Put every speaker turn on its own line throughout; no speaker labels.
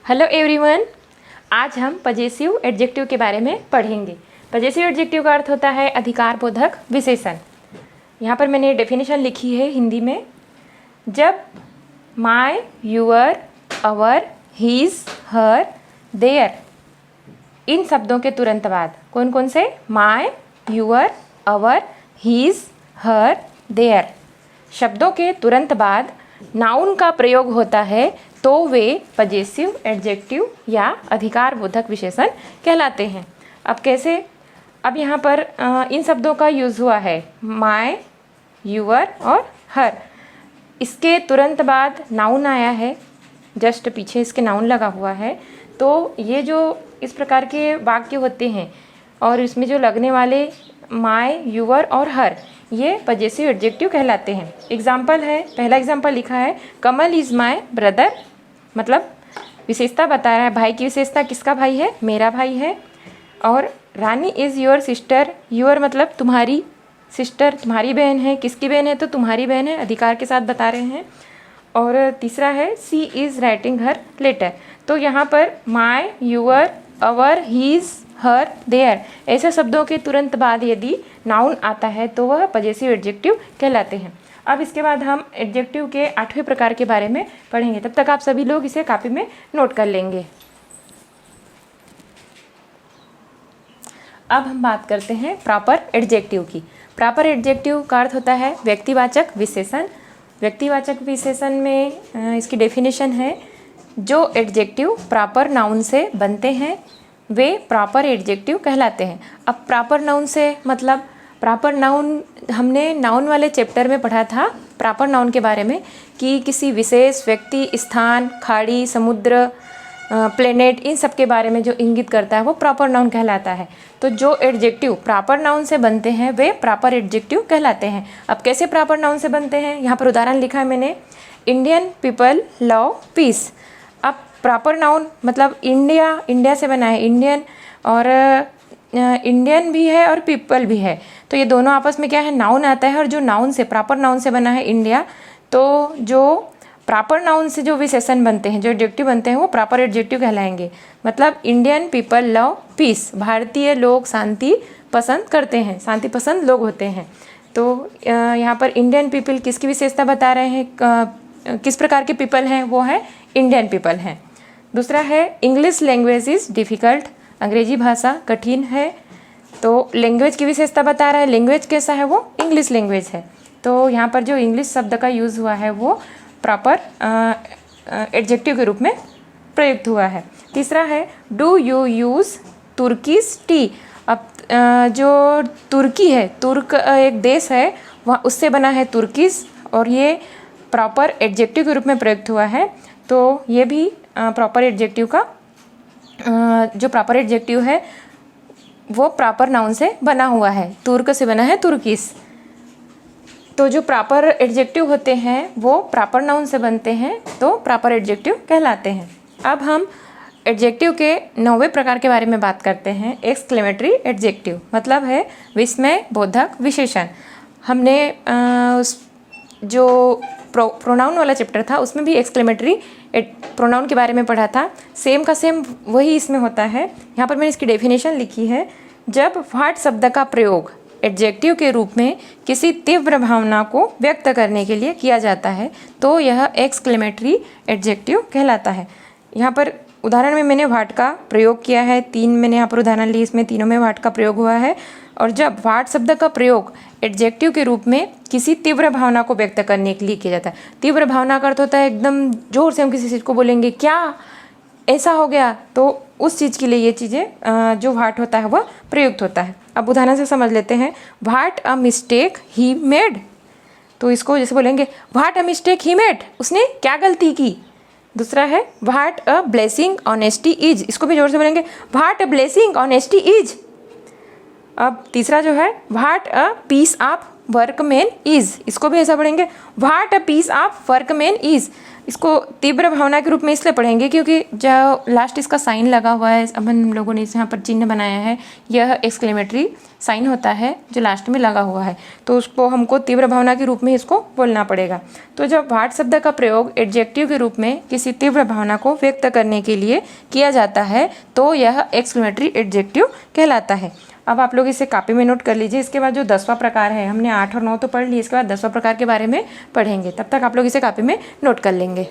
Hello everyone, आज हम possessive adjective के बारे में पढ़ेंगे। पजेसिव एडजेक्टिव का अर्थ होता है अधिकार बोधक विशेषण। यहाँ पर मैंने डेफिनेशन लिखी है हिंदी में। जब my, your, our, his, her, their इन शब्दों के तुरंत बाद कौन कौन से my, your, our, his, her, their शब्दों के तुरंत बाद नाउन का प्रयोग होता है तो वे पजेसिव एडजेक्टिव या अधिकार बोधक विशेषण कहलाते हैं। अब कैसे? अब यहाँ पर इन शब्दों का यूज़ हुआ है माय, यूअर और हर। इसके तुरंत बाद नाउन आया है, जस्ट पीछे इसके नाउन लगा हुआ है। तो ये जो इस प्रकार के वाक्य होते हैं और इसमें जो लगने वाले माय, यूअर और हर, ये पजेसिव एडजेक्टिव कहलाते हैं। एग्जाम्पल है, पहला एग्जाम्पल लिखा है कमल इज़ माय ब्रदर, मतलब विशेषता बता रहा है। भाई की विशेषता, किसका भाई है? मेरा भाई है। और रानी इज़ योर सिस्टर, योर मतलब तुम्हारी सिस्टर, तुम्हारी बहन है। किसकी बहन है? तो तुम्हारी बहन है, अधिकार के साथ बता रहे हैं। और तीसरा है she is writing her letter. तो यहाँ पर my, your, our, his, her, their ऐसे शब्दों के तुरंत बाद यदि नाउन आता है तो वह पजेसिव एडजेक्टिव कहलाते हैं। अब इसके बाद हम एडजेक्टिव के 8वें प्रकार के बारे में पढ़ेंगे। तब तक आप सभी लोग इसे कॉपी में नोट कर लेंगे। अब हम बात करते हैं प्रॉपर एडजेक्टिव की। प्रॉपर एडजेक्टिव का अर्थ होता है व्यक्तिवाचक विशेषण। व्यक्तिवाचक विशेषण में इसकी डेफिनेशन है जो एडजेक्टिव प्रॉपर नाउन से बनते हैं वे प्रॉपर एडजेक्टिव कहलाते हैं। अब प्रॉपर नाउन से मतलब प्रॉपर नाउन हमने नाउन वाले चैप्टर में पढ़ा था प्रॉपर नाउन के बारे में कि किसी विशेष व्यक्ति, स्थान, खाड़ी, समुद्र, प्लेनेट इन सब के बारे में जो इंगित करता है वो प्रॉपर नाउन कहलाता है। तो जो एडजेक्टिव प्रॉपर नाउन से बनते हैं वे प्रॉपर एडजेक्टिव कहलाते हैं। अब कैसे प्रॉपर नाउन से बनते हैं? यहाँ पर उदाहरण लिखा है मैंने, इंडियन पीपल लव पीस। अब प्रॉपर नाउन मतलब इंडिया से बना है, इंडियन और इंडियन भी है और पीपल भी है। तो ये दोनों आपस में क्या है? नाउन आता है। और जो नाउन से प्रॉपर नाउन से बना है इंडिया, तो जो प्रॉपर नाउन से जो विशेषण बनते हैं, जो एडजेक्टिव बनते हैं वो प्रॉपर एडजेक्टिव कहलाएंगे। मतलब इंडियन पीपल लव पीस, भारतीय लोग शांति पसंद करते हैं, शांति पसंद लोग होते हैं। तो यहाँ पर इंडियन पीपल किसकी विशेषता बता रहे हैं, किस प्रकार के पीपल हैं? वो है इंडियन पीपल हैं। दूसरा है इंग्लिश लैंग्वेज इज़ डिफ़िकल्ट, अंग्रेजी भाषा कठिन है। तो लैंग्वेज की विशेषता बता रहा है, लैंग्वेज कैसा है? वो इंग्लिश लैंग्वेज है। तो यहाँ पर जो इंग्लिश शब्द का यूज़ हुआ है वो प्रॉपर एडजेक्टिव के रूप में प्रयुक्त हुआ है। तीसरा है do you use Turkish T. अब जो तुर्की है, तुर्क एक देश है, वहाँ उससे बना है तुर्किश और ये प्रॉपर एडजेक्टिव के रूप में प्रयुक्त हुआ है। तो ये भी प्रॉपर एडजेक्टिव का जो प्रॉपर एडजेक्टिव है वो प्रॉपर नाउन से बना हुआ है, तुर्क से बना है तुर्किश। तो जो प्रॉपर एडजेक्टिव होते हैं वो प्रॉपर नाउन से बनते हैं तो प्रॉपर एडजेक्टिव कहलाते हैं। अब हम एडजेक्टिव के 9वें प्रकार के बारे में बात करते हैं। एक्सक्लेमेटरी एडजेक्टिव मतलब है विस्मय बोधक विशेषण। हमने जो प्रोनाउन वाला चैप्टर था उसमें भी एक्सक्लेमेटरी प्रोनाउन के बारे में पढ़ा था। सेम का सेम वही इसमें होता है। यहाँ पर मैंने इसकी डेफिनेशन लिखी है, जब व्हाट शब्द का प्रयोग एडजेक्टिव के रूप में किसी तीव्र भावना को व्यक्त करने के लिए किया जाता है तो यह एक्सक्लेमेटरी एडजेक्टिव कहलाता है। यहाँ पर उदाहरण में मैंने व्हाट का प्रयोग किया है, 3 मैंने यहाँ पर उदाहरण ली, इसमें तीनों में व्हाट का प्रयोग हुआ है। और जब व्हाट शब्द का प्रयोग एडजेक्टिव के रूप में किसी तीव्र भावना को व्यक्त करने के लिए किया जाता है। तीव्र भावना का अर्थ होता है एकदम जोर से हम किसी चीज़ को बोलेंगे क्या ऐसा हो गया, तो उस चीज़ के लिए ये चीज़ें जो व्हाट होता है वह प्रयुक्त होता है। अब उदाहरण से समझ लेते हैं। What a mistake he made, तो इसको जैसे बोलेंगे what a mistake he made, उसने क्या गलती की। दूसरा है what a blessing honesty is, इसको भी जोर से बोलेंगे what a blessing honesty is. अब तीसरा जो है what a piece of workman is, इसको भी ऐसा पढ़ेंगे what a piece of workman is. इसको तीव्र भावना के रूप में इसलिए पढ़ेंगे क्योंकि जो लास्ट इसका साइन लगा हुआ है, अब हम लोगों ने यहाँ पर चिन्ह बनाया है, यह एक्सक्लेमेटरी साइन होता है जो लास्ट में लगा हुआ है, तो उसको हमको तीव्र भावना के रूप में इसको बोलना पड़ेगा। तो जब वाट शब्द का प्रयोग एडजेक्टिव के रूप में किसी तीव्र भावना को व्यक्त करने के लिए किया जाता है तो यह एक्सक्लेमेटरी एडजेक्टिव कहलाता है। अब आप लोग इसे कॉपी में नोट कर लीजिए। इसके बाद जो 10वां प्रकार है, हमने 8 और 9 तो पढ़ लिए, इसके बाद 10वां प्रकार के बारे में पढ़ेंगे, तब तक आप लोग इसे कॉपी में नोट कर लेंगे।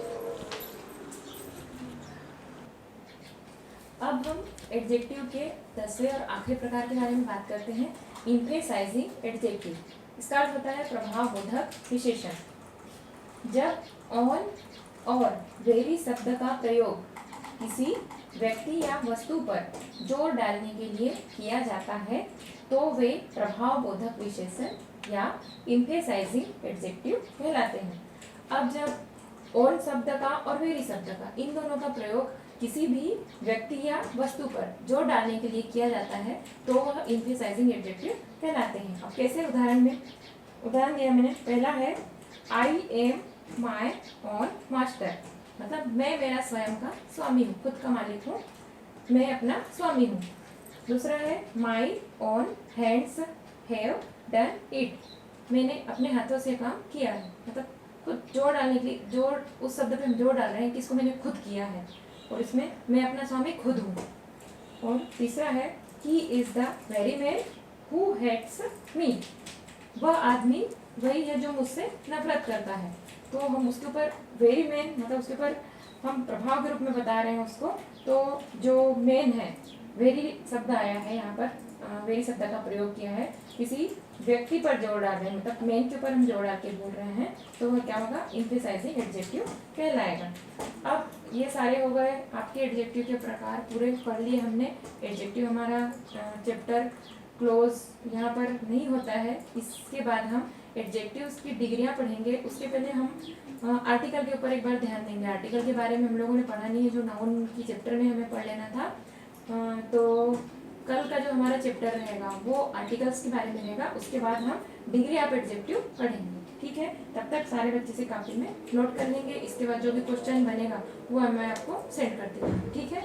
अब हम एडजेक्टिव के 10वें और आखिरी प्रकार के बारे में बात करते हैं, एम्फेसाइजिंग एडजेक्टिव। इसका अर्थ होता है प्रभावबोधक विशेषण। जब ऑन और वेरी शब्द का प्रयोग किसी व्यक्ति या वस्तु पर जोर डालने के लिए किया जाता है तो वे प्रभावबोधक विशेषण या एम्फेसाइजिंग एडजेक्टिव कहलाते हैं। अब जब ऑन शब्द का और वेरी शब्द का, इन दोनों का प्रयोग किसी भी व्यक्ति या वस्तु पर जोर डालने के लिए किया जाता है तो वह एम्फेसाइजिंग एडजेक्टिव कहलाते हैं। अब कैसे उदाहरण दिया मैंने, पहला है I am my on master, मतलब मैं मेरा स्वयं का स्वामी हूँ, खुद का मालिक हूँ, मैं अपना स्वामी हूँ। दूसरा है my own hands have done it, मैंने अपने हाथों से काम किया है, मतलब खुद जोर डालने के लिए, जोर उस शब्द पे हम जोर डाल रहे हैं कि इसको मैंने खुद किया है और इसमें मैं अपना स्वामी खुद हूँ। और तीसरा है he is the very man who hates me, वह आदमी वही है जो मुझसे नफरत करता है। तो हम उसके ऊपर वेरी मैन, मतलब उसके ऊपर हम प्रभाव के रूप में बता रहे हैं उसको, तो जो मैन है, वेरी शब्द आया है यहाँ पर, वेरी शब्द का प्रयोग किया है, किसी व्यक्ति पर जोर डाल रहे हैं, मतलब मैन के ऊपर हम जोर डाल के बोल रहे हैं, तो वह क्या होगा, एम्फेसाइजिंग एडजेक्टिव कहलाएगा। अब ये सारे हो गए आपके एडजेक्टिव के प्रकार, पूरे पढ़ लिए हमने। एडजेक्टिव हमारा चैप्टर क्लोज यहाँ पर नहीं होता है। इसके बाद हम एडजेक्टिव्स की डिग्रियाँ पढ़ेंगे। उसके पहले हम आर्टिकल के ऊपर एक बार ध्यान देंगे। आर्टिकल के बारे में हम लोगों ने पढ़ा नहीं है, जो नाउन की चैप्टर में हमें पढ़ लेना था। तो कल का जो हमारा चैप्टर रहेगा वो आर्टिकल्स के बारे में रहेगा। उसके बाद हम डिग्री ऑफ एडजेक्टिव पढ़ेंगे, ठीक है। तब तक सारे बच्चे से कॉपी में नोट कर लेंगे। इसके बाद जो भी क्वेश्चन बनेगा वो मैं आपको सेंड कर दूँगी, ठीक है।